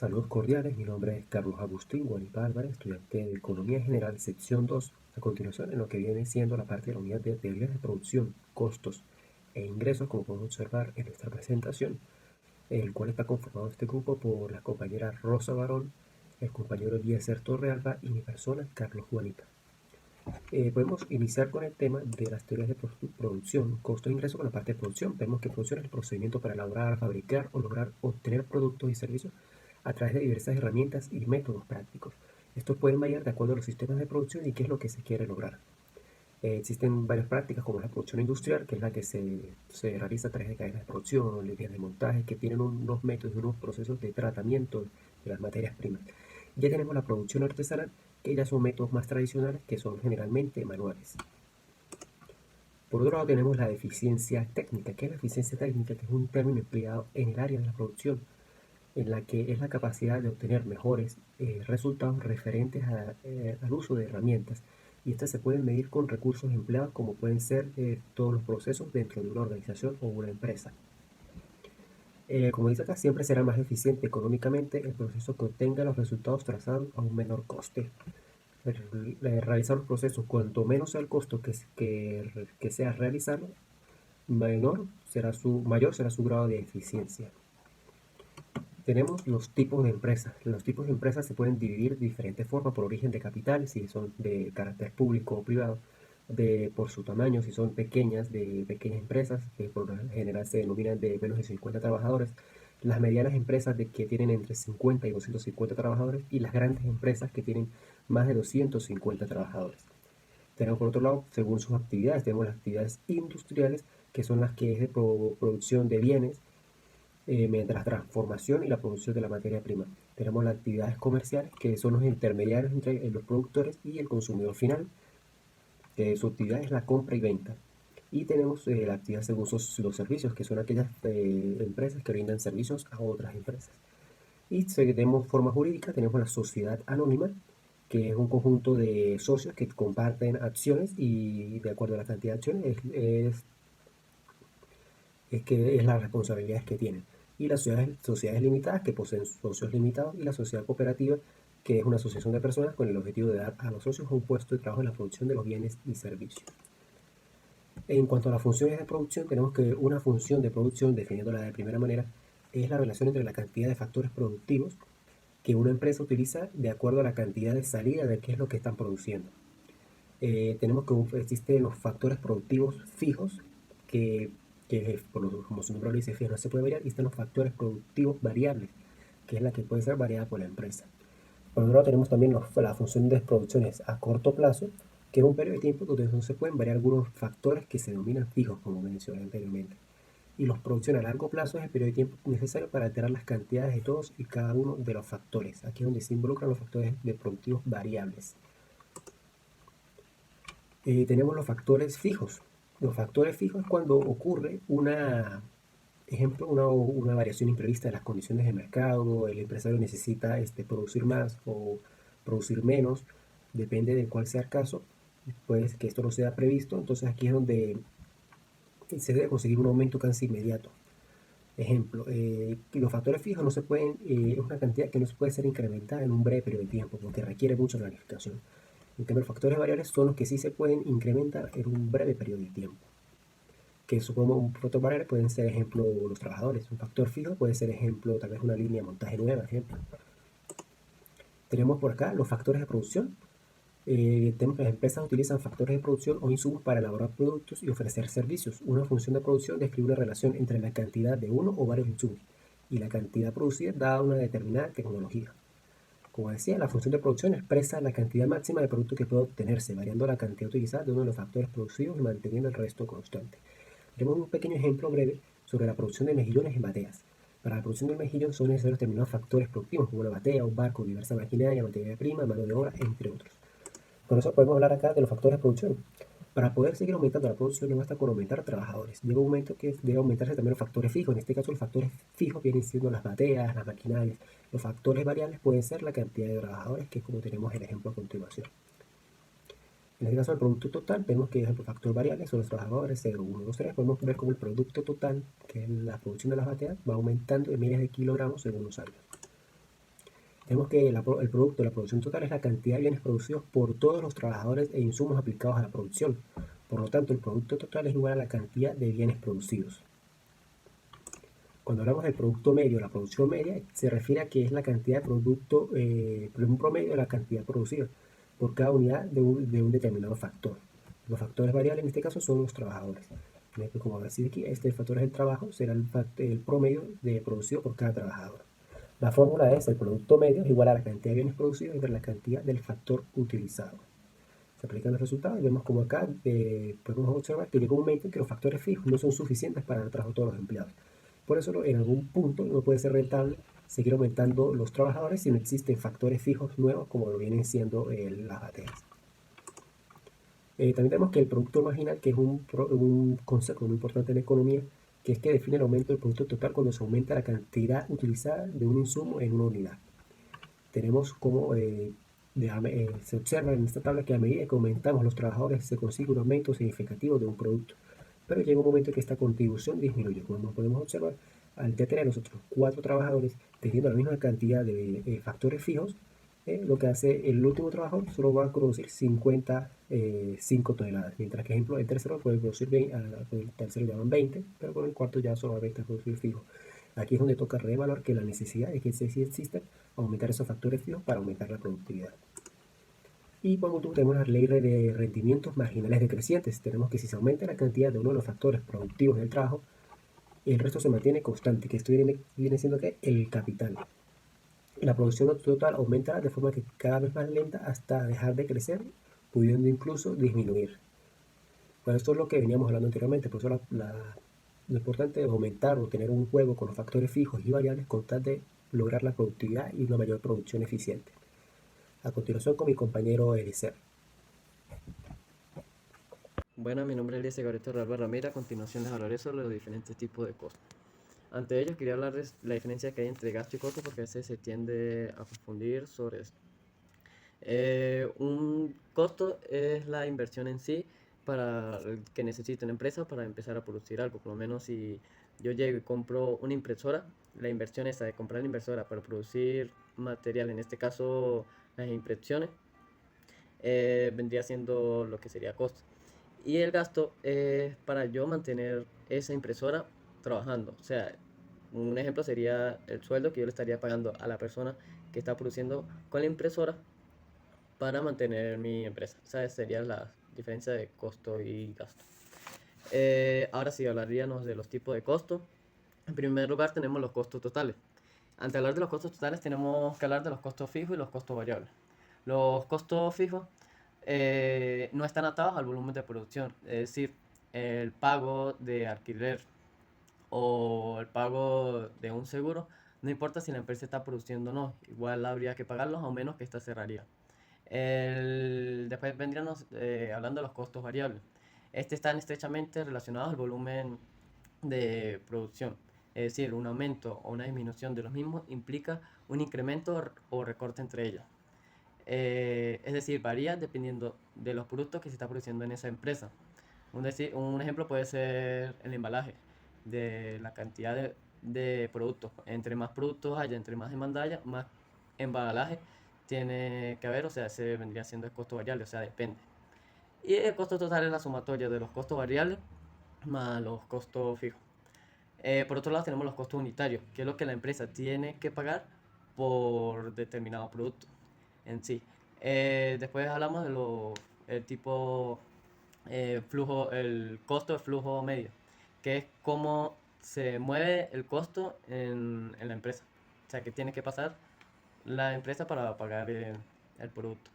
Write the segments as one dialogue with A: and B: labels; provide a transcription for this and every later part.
A: Saludos cordiales, mi nombre es Carlos Agustín Guanipa Álvarez, estudiante de Economía General, sección 2. A continuación, en lo que viene siendo la parte de la unidad de teorías de producción, costos e ingresos, como podemos observar en nuestra presentación, el cual está conformado este grupo por la compañera Rosa Barón, el compañero Eliezer Torrealba y mi persona, Carlos Guanipa. Podemos iniciar con el tema de las teorías de producción, costos e ingresos con la parte de producción. Vemos que producción es el procedimiento para elaborar, fabricar o lograr obtener productos y servicios a través de diversas herramientas y métodos prácticos. Estos pueden variar de acuerdo a los sistemas de producción y qué es lo que se quiere lograr. Existen varias prácticas como la producción industrial, que es la que se realiza a través de cadenas de producción, líneas de montaje, que tienen unos métodos y unos procesos de tratamiento de las materias primas. Ya tenemos la producción artesanal, que ya son métodos más tradicionales, que son generalmente manuales. Por otro lado tenemos la eficiencia técnica. ¿Qué es la eficiencia técnica? Que es un término empleado en el área de la producción, en la que es la capacidad de obtener mejores resultados referentes al uso de herramientas, y estas se pueden medir con recursos empleados como pueden ser todos los procesos dentro de una organización o una empresa. Como dice acá, siempre será más eficiente económicamente el proceso que obtenga los resultados trazados a un menor coste. Realizar los procesos, cuanto menos sea el costo que sea realizarlo, mayor será su grado de eficiencia. Tenemos los tipos de empresas. Los tipos de empresas se pueden dividir de diferentes formas por origen de capital, si son de carácter público o privado, por su tamaño, si son pequeñas, de pequeñas empresas, que por lo general se denominan de menos de 50 trabajadores, las medianas empresas que tienen entre 50 y 250 trabajadores, y las grandes empresas que tienen más de 250 trabajadores. Tenemos por otro lado, según sus actividades, tenemos las actividades industriales, que son las que es de producción de bienes, mediante la transformación y la producción de la materia prima. Tenemos las actividades comerciales, que son los intermediarios entre los productores y el consumidor final, que su actividad es la compra y venta. Y tenemos la actividad según los servicios, que son aquellas empresas que brindan servicios a otras empresas. Y tenemos forma jurídica, tenemos la sociedad anónima, que es un conjunto de socios que comparten acciones, y de acuerdo a la cantidad de acciones es las responsabilidades que tienen. Y las sociedades limitadas, que poseen socios limitados, y la sociedad cooperativa, que es una asociación de personas con el objetivo de dar a los socios un puesto de trabajo en la producción de los bienes y servicios. En cuanto a las funciones de producción, tenemos que una función de producción, definiéndola de primera manera, es la relación entre la cantidad de factores productivos que una empresa utiliza de acuerdo a la cantidad de salida de qué es lo que están produciendo. Tenemos que existen los factores productivos fijos, que como su nombre lo dice, fijo, no se puede variar, y están los factores productivos variables, que es la que puede ser variada por la empresa. Por otro lado, tenemos también la función de producciones a corto plazo, que es un periodo de tiempo donde no se pueden variar algunos factores que se denominan fijos, como mencioné anteriormente. Y los producciones a largo plazo es el periodo de tiempo necesario para alterar las cantidades de todos y cada uno de los factores. Aquí es donde se involucran los factores de productivos variables. Tenemos los factores fijos. Los factores fijos es cuando ocurre una variación imprevista de las condiciones de mercado. El empresario necesita producir más o producir menos, depende de cuál sea el caso, pues que esto no sea previsto. Entonces aquí es donde se debe conseguir un aumento casi inmediato. Ejemplo, los factores fijos no se pueden, es una cantidad que no se puede ser incrementada en un breve periodo de tiempo, porque requiere mucha planificación. En cambio, los factores variables son los que sí se pueden incrementar en un breve periodo de tiempo. Que supongo un factor variable pueden ser, ejemplo, los trabajadores. Un factor fijo puede ser, ejemplo, tal vez una línea de montaje nueva, ejemplo. Tenemos por acá los factores de producción. Tenemos que las empresas utilizan factores de producción o insumos para elaborar productos y ofrecer servicios. Una función de producción describe una relación entre la cantidad de uno o varios insumos y la cantidad producida dada una determinada tecnología. Como decía, la función de producción expresa la cantidad máxima de producto que puede obtenerse, variando la cantidad utilizada de uno de los factores producidos y manteniendo el resto constante. Tenemos un pequeño ejemplo breve sobre la producción de mejillones en bateas. Para la producción de mejillón son necesarios determinados factores productivos, como una batea, un barco, diversa maquinaria, materia prima, mano de obra, entre otros. Con eso podemos hablar acá de los factores de producción. Para poder seguir aumentando la producción no basta con aumentar trabajadores. Llega un momento que debe aumentarse también los factores fijos. En este caso los factores fijos vienen siendo las bateas, las maquinarias. Los factores variables pueden ser la cantidad de trabajadores, que es como tenemos el ejemplo a continuación. En este caso el producto total, vemos que el factor variable son los trabajadores 0, 1, 2, 3. Podemos ver cómo el producto total, que es la producción de las bateas, va aumentando en miles de kilogramos según los años. Tenemos que el producto, la producción total es la cantidad de bienes producidos por todos los trabajadores e insumos aplicados a la producción. Por lo tanto, el producto total es igual a la cantidad de bienes producidos. Cuando hablamos del producto medio, la producción media se refiere a que es la cantidad de producto, un promedio de la cantidad producida por cada unidad de un determinado factor. Los factores variables en este caso son los trabajadores. Como decir aquí, este factor es el trabajo, será el promedio de producido por cada trabajador. La fórmula es el producto medio es igual a la cantidad de bienes producidos entre la cantidad del factor utilizado. Se aplican los resultados y vemos como acá podemos observar que llega un momento en que los factores fijos no son suficientes para dar trabajo a todos los empleados. Por eso en algún punto no puede ser rentable seguir aumentando los trabajadores si no existen factores fijos nuevos como lo vienen siendo las baterías. También tenemos que el producto marginal, que es un concepto muy importante en economía, que es que define el aumento del producto total cuando se aumenta la cantidad utilizada de un insumo en una unidad. Tenemos como se observa en esta tabla que a medida que aumentamos los trabajadores se consigue un aumento significativo de un producto, pero llega un momento en que esta contribución disminuye. Como podemos observar, al ya tener nosotros 4 trabajadores teniendo la misma cantidad de factores fijos, lo que hace el último trabajador solo va a producir 55 toneladas, mientras que, ejemplo, el tercero puede producir 20, el tercero ya van 20, pero con el cuarto ya solo va a 20 producir fijo. Aquí es donde toca revalorar que la necesidad es que sí exista aumentar esos factores fijos para aumentar la productividad. Y por último tenemos la ley de rendimientos marginales decrecientes. Tenemos que si se aumenta la cantidad de uno de los factores productivos del trabajo, el resto se mantiene constante, que esto viene siendo ¿qué? El capital. La producción total aumentará de forma que cada vez más lenta hasta dejar de crecer, pudiendo incluso disminuir. Pues esto es lo que veníamos hablando anteriormente, por eso lo importante es aumentar o tener un juego con los factores fijos y variables con tal de lograr la productividad y una mayor producción eficiente. A continuación con mi compañero Eliezer.
B: Bueno, mi nombre es Eliezer Gareto Ralva Ramírez. A continuación les hablaré sobre los diferentes tipos de costos. Ante ello, quería hablarles la diferencia que hay entre gasto y costo porque a veces se tiende a confundir sobre esto. Un costo es la inversión en sí para que necesite una empresa para empezar a producir algo. Por lo menos si yo llego y compro una impresora, la inversión esa de comprar la impresora para producir material, en este caso las impresiones, vendría siendo lo que sería costo. Y el gasto es para yo mantener esa impresora trabajando. O sea, un ejemplo sería el sueldo que yo le estaría pagando a la persona que está produciendo con la impresora para mantener mi empresa. Esa sería la diferencia de costo y gasto. Ahora sí, hablaríamos de los tipos de costo. En primer lugar tenemos los costos totales. Antes de hablar de los costos totales tenemos que hablar de los costos fijos y los costos variables. Los costos fijos no están atados al volumen de producción, es decir, el pago de alquiler o el pago de un seguro, no importa si la empresa está produciendo o no, igual habría que pagarlos a menos que ésta cerraría. Después vendríamos hablando de los costos variables. Estos están estrechamente relacionados al volumen de producción. Es decir, un aumento o una disminución de los mismos implica un incremento o recorte entre ellos. Es decir, varía dependiendo de los productos que se está produciendo en esa empresa. Un ejemplo puede ser el embalaje, de la cantidad de productos. Entre más productos haya, entre más demanda haya, más embalaje tiene que haber, o sea, se vendría siendo el costo variable, o sea, depende. Y el costo total es la sumatoria de los costos variables más los costos fijos. Por otro lado tenemos los costos unitarios, que es lo que la empresa tiene que pagar por determinado producto en sí. Después hablamos de el tipo flujo, el costo de flujo medio, que es cómo se mueve el costo en la empresa. O sea, que tiene que pasar la empresa para pagar el producto.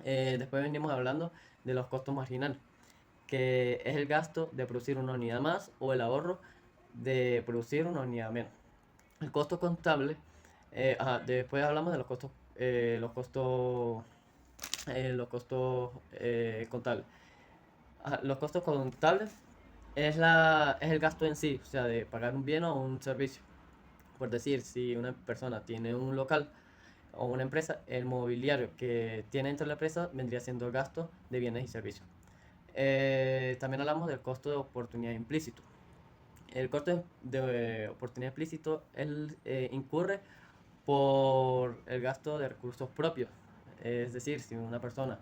B: Después venimos hablando de los costos marginales, que es el gasto de producir una unidad más o el ahorro de producir una unidad menos. El costo contable, después hablamos de los costos contables. Los costos contables es el gasto en sí, o sea, de pagar un bien o un servicio. Por decir, si una persona tiene un local o una empresa, el mobiliario que tiene dentro de la empresa vendría siendo el gasto de bienes y servicios. También hablamos del costo de oportunidad implícito. El costo de oportunidad implícito incurre por el gasto de recursos propios. Es decir, si una persona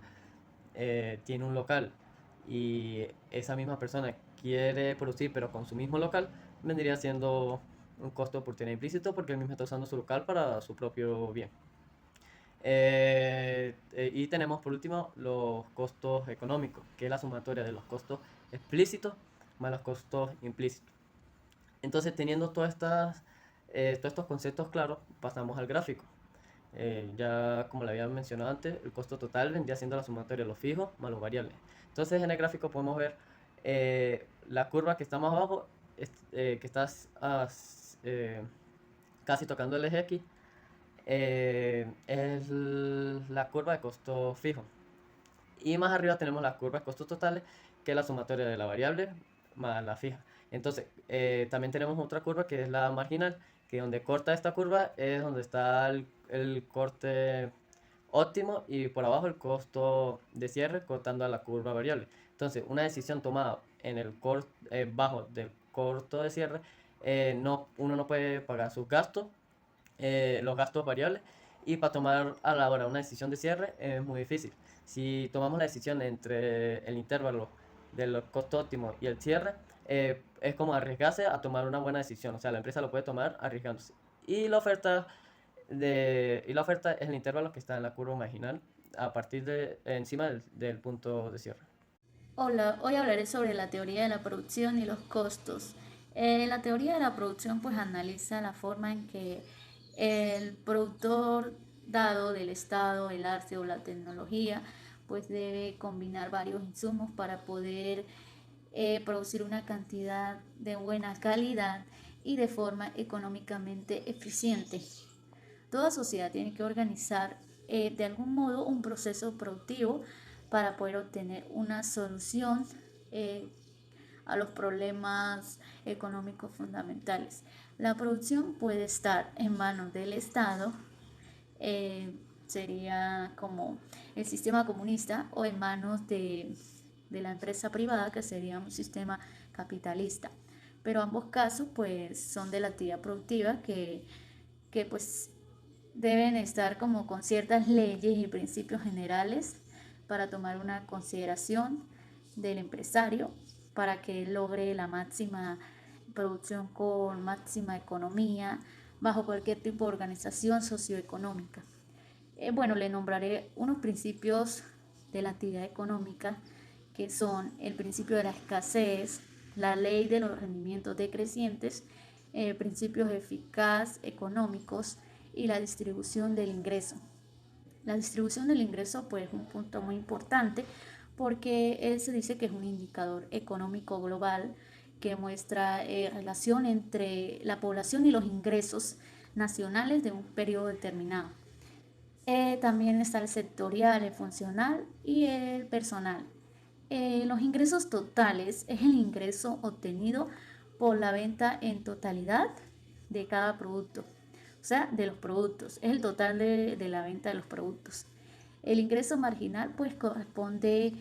B: tiene un local y esa misma persona quiere producir pero con su mismo local, vendría siendo un costo de oportunidad implícito porque él mismo está usando su local para su propio bien. Y tenemos por último los costos económicos, que es la sumatoria de los costos explícitos más los costos implícitos. Entonces, teniendo todos estos conceptos claros, pasamos al gráfico. Ya como le había mencionado antes, el costo total vendría siendo la sumatoria de los fijos más los variables. Entonces, en el gráfico podemos ver la curva que está más abajo, que está eh, casi tocando el eje X, es la curva de costo fijo. Y más arriba tenemos la curva de costos totales, que es la sumatoria de la variable más la fija. Entonces, también tenemos otra curva que es la marginal, que donde corta esta curva es donde está el corte óptimo y por abajo el costo de cierre cortando a la curva variable. Entonces, una decisión tomada en el bajo del corto de cierre, uno no puede pagar sus gastos, los gastos variables, y para tomar a la hora una decisión de cierre es muy difícil. Si tomamos la decisión entre el intervalo del costo óptimo y el cierre, es como arriesgarse a tomar una buena decisión. O sea, la empresa lo puede tomar arriesgándose. Y la oferta es el intervalo que está en la curva marginal a partir de encima del punto de cierre.
C: Hola, hoy hablaré sobre la teoría de la producción y los costos. La teoría de la producción pues analiza la forma en que el productor dado del Estado, el arte o la tecnología pues debe combinar varios insumos para poder producir una cantidad de buena calidad y de forma económicamente eficiente. Toda sociedad tiene que organizar de algún modo un proceso productivo para poder obtener una solución eh, a los problemas económicos fundamentales. La producción puede estar en manos del Estado, sería como el sistema comunista, o en manos de la empresa privada, que sería un sistema capitalista. Pero ambos casos pues son de la actividad productiva que pues deben estar como con ciertas leyes y principios generales para tomar una consideración del empresario para que logre la máxima producción con máxima economía bajo cualquier tipo de organización socioeconómica. Bueno, le nombraré unos principios de la actividad económica que son el principio de la escasez, la ley de los rendimientos decrecientes, principios eficaz económicos y la distribución del ingreso. La distribución del ingreso pues es un punto muy importante porque se dice que es un indicador económico global que muestra relación entre la población y los ingresos nacionales de un periodo determinado. También está el sectorial, el funcional y el personal. Los ingresos totales es el ingreso obtenido por la venta en totalidad de cada producto, o sea, de los productos, es el total de la venta de los productos. El ingreso marginal pues corresponde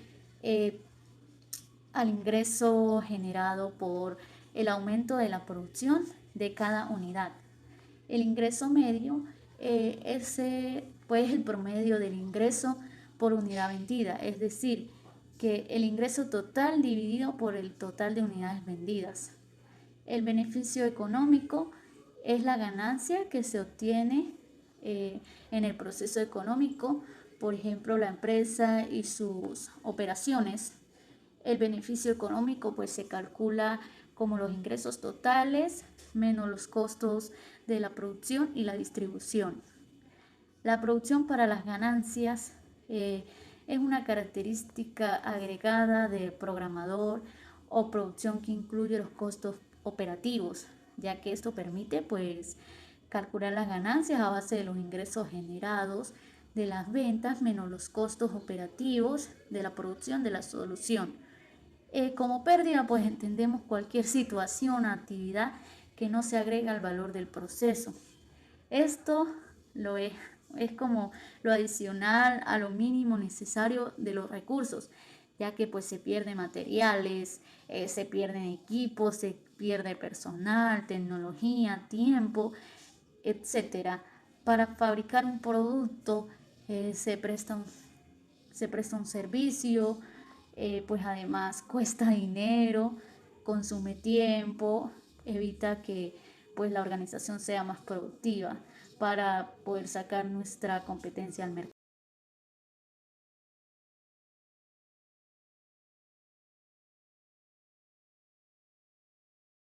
C: al ingreso generado por el aumento de la producción de cada unidad. El ingreso medio pues, es el promedio del ingreso por unidad vendida, es decir, que el ingreso total dividido por el total de unidades vendidas. El beneficio económico es la ganancia que se obtiene en el proceso económico, por ejemplo, la empresa y sus operaciones. El beneficio económico pues se calcula como los ingresos totales menos los costos de la producción y la distribución. La producción para las ganancias es una característica agregada del programador o producción que incluye los costos operativos, ya que esto permite pues calcular las ganancias a base de los ingresos generados de las ventas menos los costos operativos de la producción de la solución. Como pérdida pues entendemos cualquier situación o actividad que no se agrega al valor del proceso. Esto es como lo adicional a lo mínimo necesario de los recursos, ya que pues se pierden materiales, se pierden equipos, se pierde personal, tecnología, tiempo, etcétera. para fabricar un producto se presta un servicio, pues además cuesta dinero, consume tiempo, evita que pues la organización sea más productiva para poder sacar nuestra competencia al mercado.